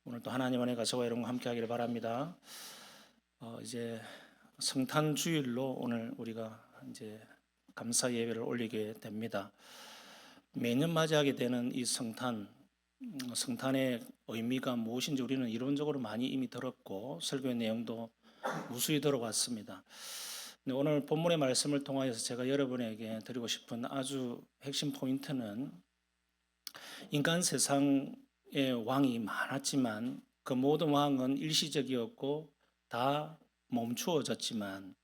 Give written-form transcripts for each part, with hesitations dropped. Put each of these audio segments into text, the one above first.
오늘 또 하나님 안에 가서와 여러분과 함께 하기를 바랍니다. 이제 성탄 주일로 오늘 우리가 이제 감사 예배를 올리게 됩니다. 매년 맞이하게 되는 이 성탄, 성탄의 의미가 무엇인지 우리는 이론적으로 많이 이미 들었고 설교의 내용도 무수히 들어왔습니다. 오늘 본문의 말씀을 통하여서 제가 여러분에게 드리고 싶은 아주 핵심 포인트는 인간 세상의 왕이 많았지만 그 모든 왕은 일시적이었고 다 멈추어졌지만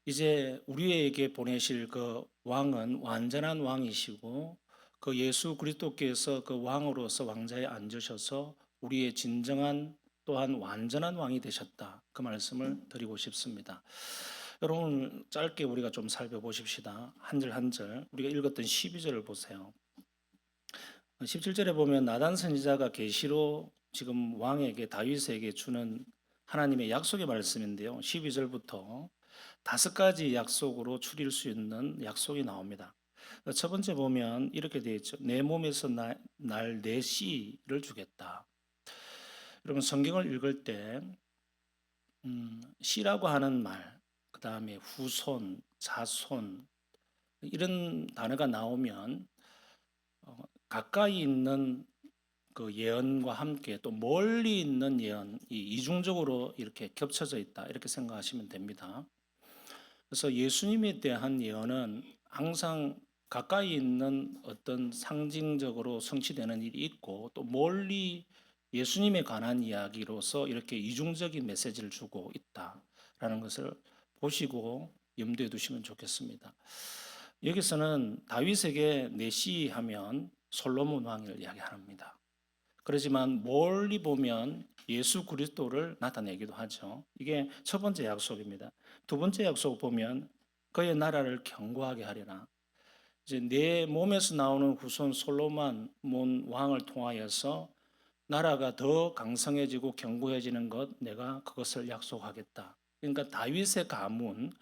이제 우리에게 보내실 그 왕은 완전한 왕이시고 그 예수 그리스도께서 그 왕으로서 왕자에 앉으셔서 우리의 진정한 또한 완전한 왕이 되셨다. 그 말씀을 드리고 싶습니다. 여러분 짧게 우리가 좀 살펴보십시다. 한 절 한 절 우리가 읽었던 12절을 보세요. 17절에 보면 나단 선지자가 계시로 지금 왕에게 다윗에게 주는 하나님의 약속의 말씀인데요. 12절부터 5가지 약속으로 추릴 수 있는 약속이 나옵니다. 첫 번째 보면 이렇게 되어 있죠. 내 몸에서 날 내 씨를 주겠다. 여러분 성경을 읽을 때 씨라고 하는 말, 그 다음에 후손, 자손 이런 단어가 나오면 가까이 있는 그 예언과 함께 또 멀리 있는 예언이 이중적으로 이렇게 겹쳐져 있다 이렇게 생각하시면 됩니다. 그래서 예수님에 대한 예언은 항상 가까이 있는 어떤 상징적으로 성취되는 일이 있고 또 멀리 예수님에 관한 이야기로서 이렇게 이중적인 메시지를 주고 있다라는 것을 보시고 염두에 두시면 좋겠습니다. 여기서는 다윗에게 내시하면 솔로몬 왕을 이야기합니다. 그렇지만 멀리 보면 예수 그리스도를 나타내기도 하죠. 이게 첫 번째 약속입니다. 두 번째 약속 보면 그의 나라를 견고하게 하리라. 이제 내 몸에서 나오는 후손 솔로몬 왕을 통하여서 나라가 더 강성해지고 견고해지는 것 내가 그것을 약속하겠다. 그러니까 다윗의 가문,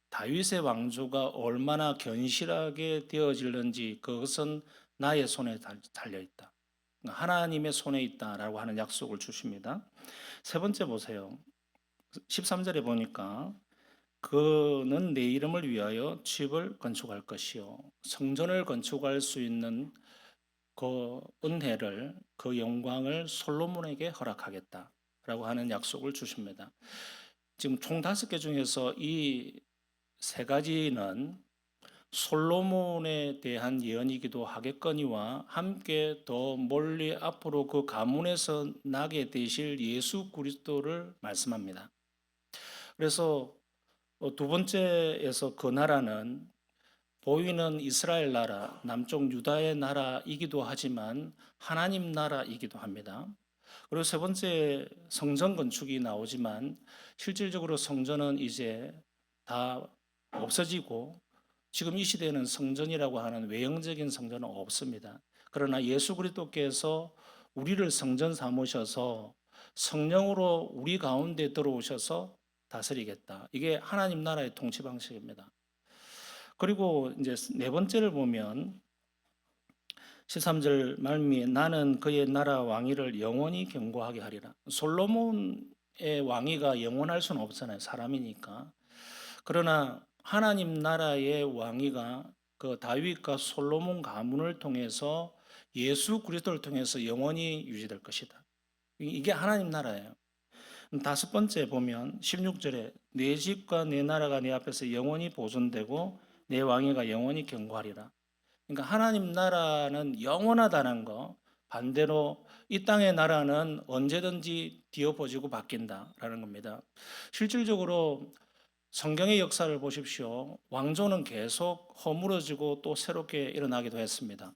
다윗의 왕조가 얼마나 견실하게 되어질는지 그것은 나의 손에 달려 있다. 하나님의 손에 있다라고 하는 약속을 주십니다. 세 번째 보세요. 13절에 보니까 그는 내 이름을 위하여 집을 건축할 것이요 성전을 건축할 수 있는 그 은혜를 그 영광을 솔로몬에게 허락하겠다라고 하는 약속을 주십니다. 지금 총 5개 중에서 이 3가지는 솔로몬에 대한 예언이기도 하겠거니와 함께 더 멀리 앞으로 그 가문에서 나게 되실 예수 그리스도를 말씀합니다. 그래서 두 번째에서 그 나라는 보이는 이스라엘 나라, 남쪽 유다의 나라이기도 하지만 하나님 나라이기도 합니다. 그리고 세 번째 성전 건축이 나오지만 실질적으로 성전은 이제 다 없어지고 지금 이 시대에는 성전이라고 하는 외형적인 성전은 없습니다. 그러나 예수 그리스도께서 우리를 성전 삼으셔서 성령으로 우리 가운데 들어오셔서 다스리겠다. 이게 하나님 나라의 통치 방식입니다. 그리고 이제 네 번째를 보면 13절 말미에 나는 그의 나라 왕위를 영원히 견고하게 하리라. 솔로몬의 왕위가 영원할 수는 없잖아요. 사람이니까. 그러나 하나님 나라의 왕위가 그 다윗과 솔로몬 가문을 통해서 예수 그리스도를 통해서 영원히 유지될 것이다. 이게 하나님 나라예요. 5번째 보면 16절에 내 집과 내 나라가 내 앞에서 영원히 보존되고 내 왕위가 영원히 견고하리라. 그러니까 하나님 나라는 영원하다는 거, 반대로 이 땅의 나라는 언제든지 뒤엎어지고 바뀐다라는 겁니다. 실질적으로 성경의 역사를 보십시오. 왕조는 계속 허물어지고 또 새롭게 일어나기도 했습니다.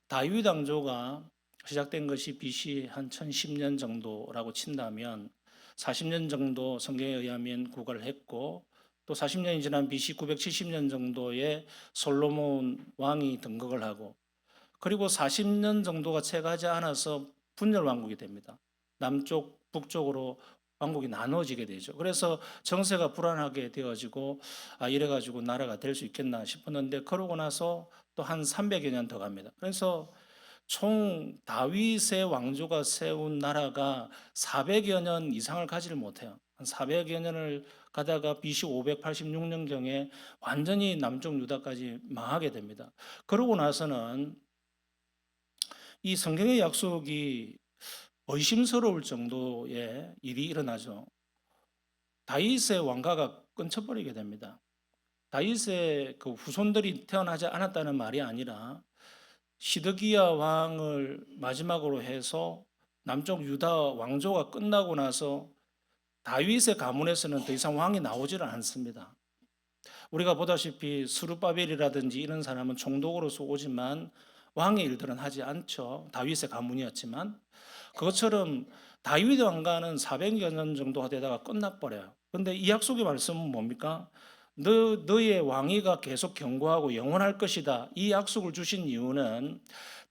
다윗 왕조가 시작된 것이 BC 한 1010년 정도라고 친다면 40년 정도 성경에 의하면 국가를 했고 또 40년이 지난 BC 970년 정도에 솔로몬 왕이 등극을 하고 그리고 40년 정도가 채 가지 않아서 분열 왕국이 됩니다. 남쪽 북쪽으로 왕국이 나눠지게 되죠. 그래서 정세가 불안하게 되어지고 이래가지고 나라가 될 수 있겠나 싶었는데 그러고 나서 또 한 300여 년 더 갑니다. 그래서 총 다윗의 왕조가 세운 나라가 400여 년 이상을 가지를 못해요. 한 400여 년을 가다가 BC 586년경에 완전히 남쪽 유다까지 망하게 됩니다. 그러고 나서는 이 성경의 약속이 의심스러울 정도의 일이 일어나죠. 다윗의 왕가가 끊쳐버리게 됩니다. 다윗의 그 후손들이 태어나지 않았다는 말이 아니라 시드기야 왕을 마지막으로 해서 남쪽 유다 왕조가 끝나고 나서 다윗의 가문에서는 더 이상 왕이 나오지를 않습니다. 우리가 보다시피 스룹바벨이라든지 이런 사람은 총독으로서 오지만 왕의 일들은 하지 않죠. 다윗의 가문이었지만 그것처럼 다윗 왕가는 400여 년 정도 되다가 끝나버려요. 그런데 이 약속의 말씀은 뭡니까? 너의 왕위가 계속 견고하고 영원할 것이다. 이 약속을 주신 이유는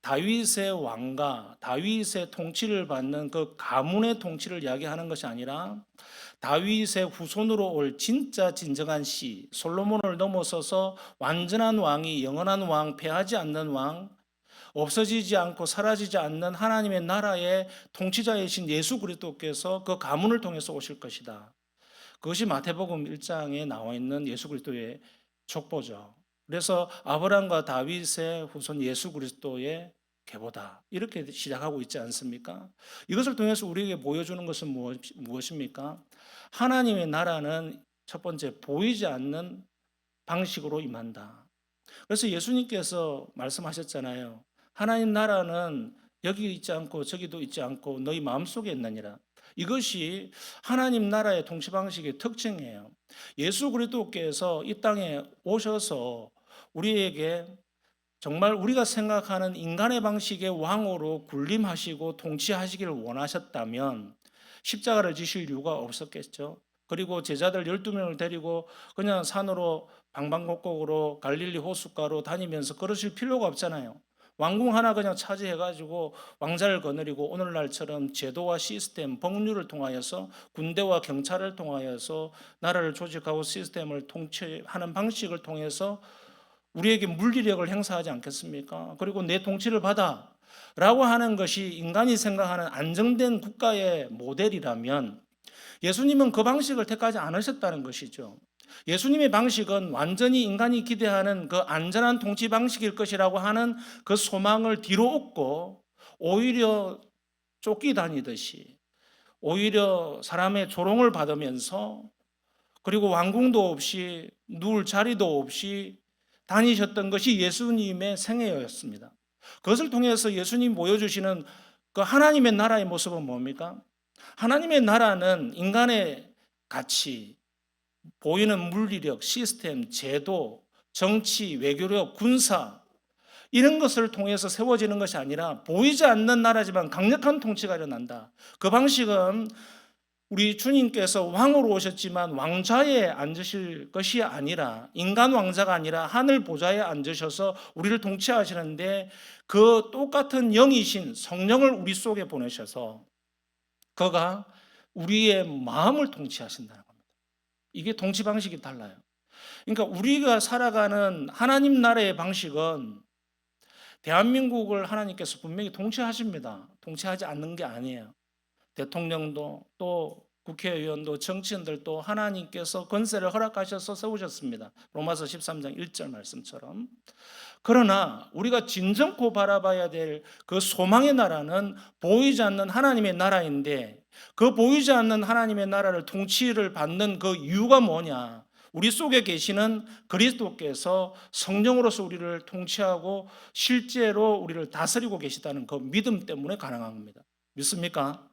다윗의 왕가, 다윗의 통치를 받는 그 가문의 통치를 이야기하는 것이 아니라 다윗의 후손으로 올 진짜 진정한 씨, 솔로몬을 넘어서서 완전한 왕이, 영원한 왕, 패하지 않는 왕, 없어지지 않고 사라지지 않는 하나님의 나라의 통치자이신 예수 그리스도께서 그 가문을 통해서 오실 것이다. 그것이 마태복음 1장에 나와 있는 예수 그리스도의 족보죠. 그래서 아브라함과 다윗의 후손 예수 그리스도의 계보다 이렇게 시작하고 있지 않습니까? 이것을 통해서 우리에게 보여주는 것은 무엇입니까? 하나님의 나라는 첫 번째 보이지 않는 방식으로 임한다. 그래서 예수님께서 말씀하셨잖아요. 하나님 나라는 여기 있지 않고 저기도 있지 않고 너희 마음속에 있느니라. 이것이 하나님 나라의 통치 방식의 특징이에요. 예수 그리스도께서 이 땅에 오셔서 우리에게 정말 우리가 생각하는 인간의 방식의 왕으로 군림하시고 통치하시기를 원하셨다면 십자가를 지실 이유가 없었겠죠. 그리고 제자들 12명을 데리고 그냥 산으로 방방곡곡으로 갈릴리 호숫가로 다니면서 그러실 필요가 없잖아요. 왕궁 하나 그냥 차지해가지고 왕자를 거느리고 오늘날처럼 제도와 시스템, 법률을 통하여서 군대와 경찰을 통하여서 나라를 조직하고 시스템을 통치하는 방식을 통해서 우리에게 물리력을 행사하지 않겠습니까? 그리고 내 통치를 받아 라고 하는 것이 인간이 생각하는 안정된 국가의 모델이라면 예수님은 그 방식을 택하지 않으셨다는 것이죠. 예수님의 방식은 완전히 인간이 기대하는 그 안전한 통치 방식일 것이라고 하는 그 소망을 뒤로 엎고 오히려 쫓기다니듯이 오히려 사람의 조롱을 받으면서 그리고 왕궁도 없이 누울 자리도 없이 다니셨던 것이 예수님의 생애였습니다. 그것을 통해서 예수님 보여주시는 그 하나님의 나라의 모습은 뭡니까? 하나님의 나라는 인간의 가치, 보이는 물리력, 시스템, 제도, 정치, 외교력, 군사 이런 것을 통해서 세워지는 것이 아니라 보이지 않는 나라지만 강력한 통치가 일어난다. 그 방식은 우리 주님께서 왕으로 오셨지만 왕좌에 앉으실 것이 아니라 인간 왕자가 아니라 하늘 보좌에 앉으셔서 우리를 통치하시는데 그 똑같은 영이신 성령을 우리 속에 보내셔서 그가 우리의 마음을 통치하신다는 겁니다. 이게 통치 방식이 달라요. 그러니까 우리가 살아가는 하나님 나라의 방식은 대한민국을 하나님께서 분명히 통치하십니다. 통치하지 않는 게 아니에요. 대통령도 또 국회의원도 정치인들도 하나님께서 권세를 허락하셔서 세우셨습니다. 로마서 13장 1절 말씀처럼. 그러나 우리가 진정코 바라봐야 될 그 소망의 나라는 보이지 않는 하나님의 나라인데 그 보이지 않는 하나님의 나라를 통치를 받는 그 이유가 뭐냐? 우리 속에 계시는 그리스도께서 성령으로서 우리를 통치하고 실제로 우리를 다스리고 계시다는 그 믿음 때문에 가능한 겁니다. 믿습니까?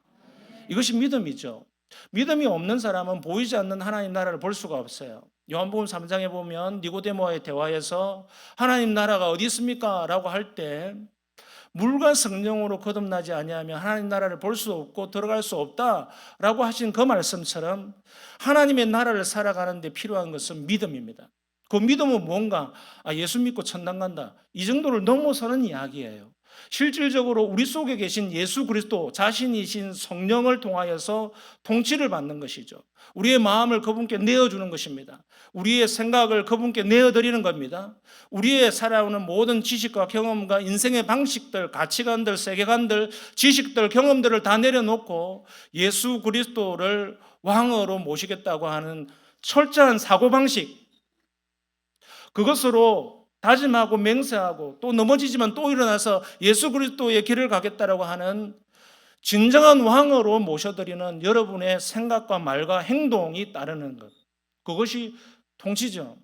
이것이 믿음이죠. 믿음이 없는 사람은 보이지 않는 하나님 나라를 볼 수가 없어요. 요한복음 3장에 보면 니고데모와의 대화에서 하나님 나라가 어디 있습니까? 라고 할 때 물과 성령으로 거듭나지 아니하면 하나님 나라를 볼 수 없고 들어갈 수 없다라고 하신 그 말씀처럼 하나님의 나라를 살아가는 데 필요한 것은 믿음입니다. 그 믿음은 뭔가 예수 믿고 천당 간다 이 정도를 넘어서는 이야기예요. 실질적으로 우리 속에 계신 예수 그리스도 자신이신 성령을 통하여서 통치를 받는 것이죠. 우리의 마음을 그분께 내어주는 것입니다. 우리의 생각을 그분께 내어드리는 겁니다. 우리의 살아오는 모든 지식과 경험과 인생의 방식들, 가치관들, 세계관들, 지식들, 경험들을 다 내려놓고 예수 그리스도를 왕으로 모시겠다고 하는 철저한 사고방식, 그것으로 다짐하고 맹세하고 또 넘어지지만 또 일어나서 예수 그리스도의 길을 가겠다라고 하는 진정한 왕으로 모셔드리는 여러분의 생각과 말과 행동이 따르는 것, 그것이 통치죠.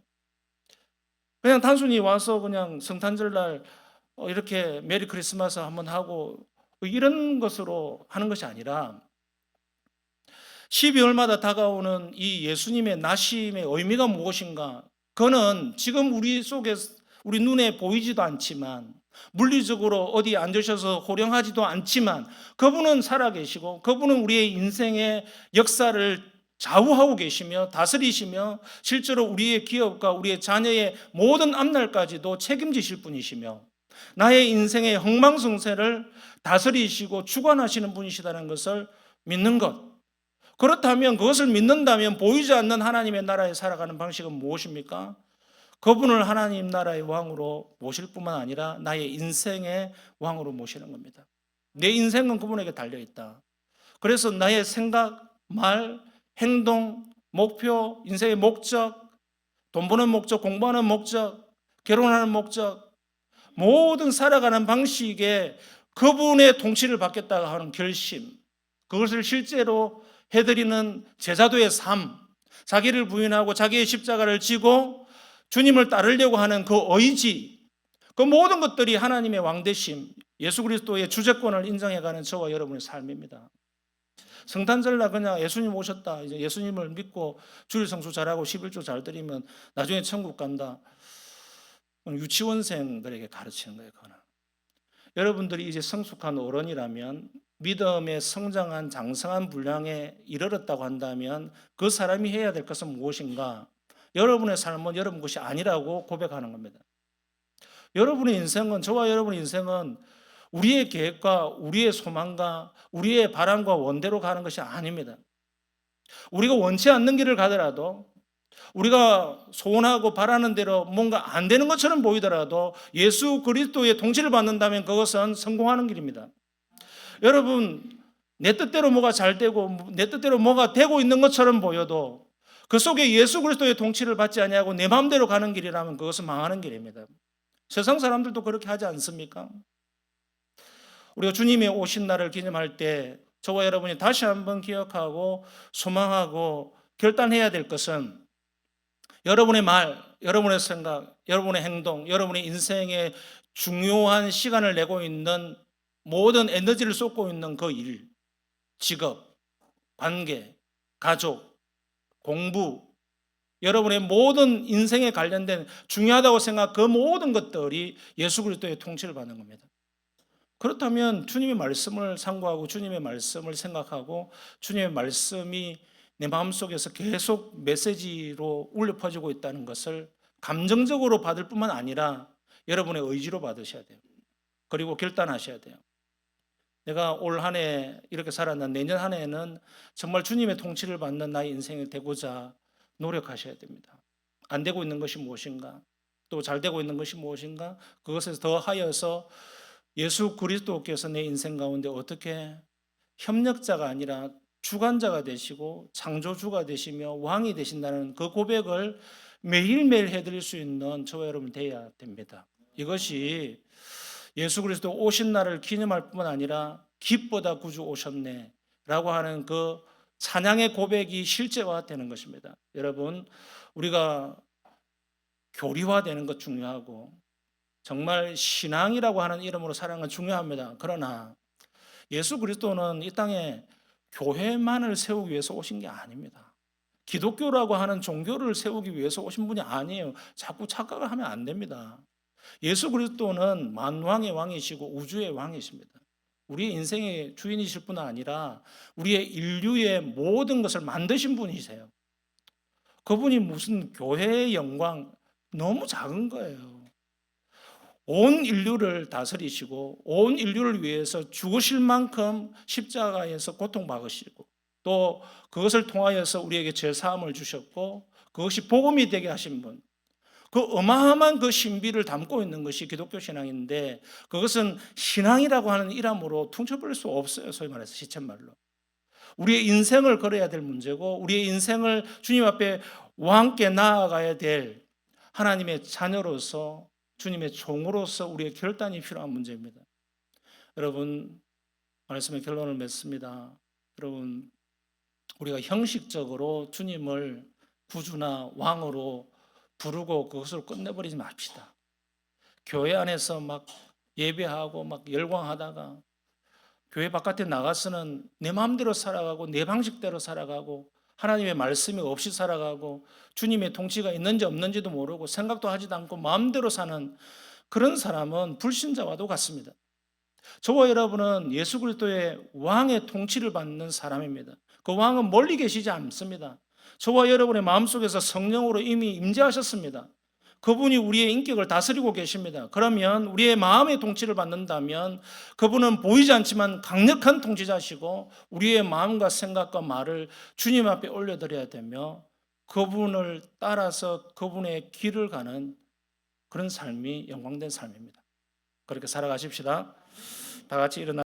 그냥 단순히 와서 그냥 성탄절날 이렇게 메리 크리스마스 한번 하고 이런 것으로 하는 것이 아니라 12월마다 다가오는 이 예수님의 나심의 의미가 무엇인가? 그는 지금 우리 속에 우리 눈에 보이지도 않지만, 물리적으로 어디 앉으셔서 호령하지도 않지만, 그분은 살아계시고 그분은 우리의 인생의 역사를 좌우하고 계시며 다스리시며 실제로 우리의 기업과 우리의 자녀의 모든 앞날까지도 책임지실 분이시며 나의 인생의 흥망성쇠를 다스리시고 주관하시는 분이시다는 것을 믿는 것. 그렇다면, 그것을 믿는다면 보이지 않는 하나님의 나라에 살아가는 방식은 무엇입니까? 그분을 하나님 나라의 왕으로 모실 뿐만 아니라 나의 인생의 왕으로 모시는 겁니다. 내 인생은 그분에게 달려있다. 그래서 나의 생각, 말, 행동, 목표, 인생의 목적, 돈 버는 목적, 공부하는 목적, 결혼하는 목적, 모든 살아가는 방식에 그분의 통치를 받겠다고 하는 결심, 그것을 실제로 해드리는 제자도의 삶, 자기를 부인하고 자기의 십자가를 지고 주님을 따르려고 하는 그 의지, 그 모든 것들이 하나님의 왕되심, 예수 그리스도의 주재권을 인정해가는 저와 여러분의 삶입니다. 성탄절날 그냥 예수님 오셨다, 이제 예수님을 믿고 주일 성수 잘하고 11조 잘 드리면 나중에 천국 간다, 유치원생들에게 가르치는 거예요. 그거는. 여러분들이 이제 성숙한 어른이라면, 믿음의 성장한 장성한 분량에 이르렀다고 한다면 그 사람이 해야 될 것은 무엇인가? 여러분의 삶은 여러분 것이 아니라고 고백하는 겁니다. 여러분의 인생은, 저와 여러분의 인생은 우리의 계획과 우리의 소망과 우리의 바람과 원대로 가는 것이 아닙니다. 우리가 원치 않는 길을 가더라도, 우리가 소원하고 바라는 대로 뭔가 안 되는 것처럼 보이더라도 예수 그리스도의 통치를 받는다면 그것은 성공하는 길입니다. 여러분, 내 뜻대로 뭐가 잘 되고 내 뜻대로 뭐가 되고 있는 것처럼 보여도 그 속에 예수 그리스도의 통치를 받지 아니하고 내 마음대로 가는 길이라면 그것은 망하는 길입니다. 세상 사람들도 그렇게 하지 않습니까? 우리가 주님의 오신 날을 기념할 때 저와 여러분이 다시 한번 기억하고 소망하고 결단해야 될 것은, 여러분의 말, 여러분의 생각, 여러분의 행동, 여러분의 인생에 중요한 시간을 내고 있는 모든 에너지를 쏟고 있는 그 일, 직업, 관계, 가족, 공부, 여러분의 모든 인생에 관련된 중요하다고 생각 그 모든 것들이 예수 그리스도의 통치를 받는 겁니다. 그렇다면 주님의 말씀을 상고하고 주님의 말씀을 생각하고 주님의 말씀이 내 마음속에서 계속 메시지로 울려 퍼지고 있다는 것을 감정적으로 받을 뿐만 아니라 여러분의 의지로 받으셔야 돼요. 그리고 결단하셔야 돼요. 내가 올 한 해 이렇게 살았는 내년 한 해는 정말 주님의 통치를 받는 나의 인생이 되고자 노력하셔야 됩니다. 안 되고 있는 것이 무엇인가? 또 잘 되고 있는 것이 무엇인가? 그것에서 더하여서 예수 그리스도께서 내 인생 가운데 어떻게 협력자가 아니라 주관자가 되시고 창조주가 되시며 왕이 되신다는 그 고백을 매일매일 해드릴 수 있는 저와 여러분 되어야 됩니다. 이것이 예수 그리스도 오신 날을 기념할 뿐만 아니라 기쁘다 구주 오셨네 라고 하는 그 찬양의 고백이 실제화되는 것입니다. 여러분, 우리가 교리화되는 것 중요하고 정말 신앙이라고 하는 이름으로 살아가는 건 중요합니다. 그러나 예수 그리스도는 이 땅에 교회만을 세우기 위해서 오신 게 아닙니다. 기독교라고 하는 종교를 세우기 위해서 오신 분이 아니에요. 자꾸 착각을 하면 안 됩니다. 예수 그리스도는 만왕의 왕이시고 우주의 왕이십니다. 우리의 인생의 주인이실 뿐 아니라 우리의 인류의 모든 것을 만드신 분이세요. 그분이 무슨 교회의 영광, 너무 작은 거예요. 온 인류를 다스리시고 온 인류를 위해서 죽으실 만큼 십자가에서 고통받으시고 또 그것을 통하여서 우리에게 죄사함을 주셨고 그것이 복음이 되게 하신 분, 그 어마어마한 그 신비를 담고 있는 것이 기독교 신앙인데 그것은 신앙이라고 하는 이름으로 퉁쳐버릴 수 없어요. 소위 말해서 시쳇말로. 우리의 인생을 걸어야 될 문제고 우리의 인생을 주님 앞에 왕께 나아가야 될 하나님의 자녀로서 주님의 종으로서 우리의 결단이 필요한 문제입니다. 여러분, 말씀의 결론을 맺습니다. 여러분, 우리가 형식적으로 주님을 구주나 왕으로 부르고 그것을 끝내버리지 맙시다. 교회 안에서 막 예배하고 막 열광하다가 교회 바깥에 나가서는 내 마음대로 살아가고 내 방식대로 살아가고 하나님의 말씀이 없이 살아가고 주님의 통치가 있는지 없는지도 모르고 생각도 하지도 않고 마음대로 사는 그런 사람은 불신자와도 같습니다. 저와 여러분은 예수 그리스도의 왕의 통치를 받는 사람입니다. 그 왕은 멀리 계시지 않습니다. 저와 여러분의 마음속에서 성령으로 이미 임재하셨습니다. 그분이 우리의 인격을 다스리고 계십니다. 그러면 우리의 마음의 통치를 받는다면 그분은 보이지 않지만 강력한 통치자시고 우리의 마음과 생각과 말을 주님 앞에 올려드려야 되며 그분을 따라서 그분의 길을 가는 그런 삶이 영광된 삶입니다. 그렇게 살아가십시다. 다 같이 일어나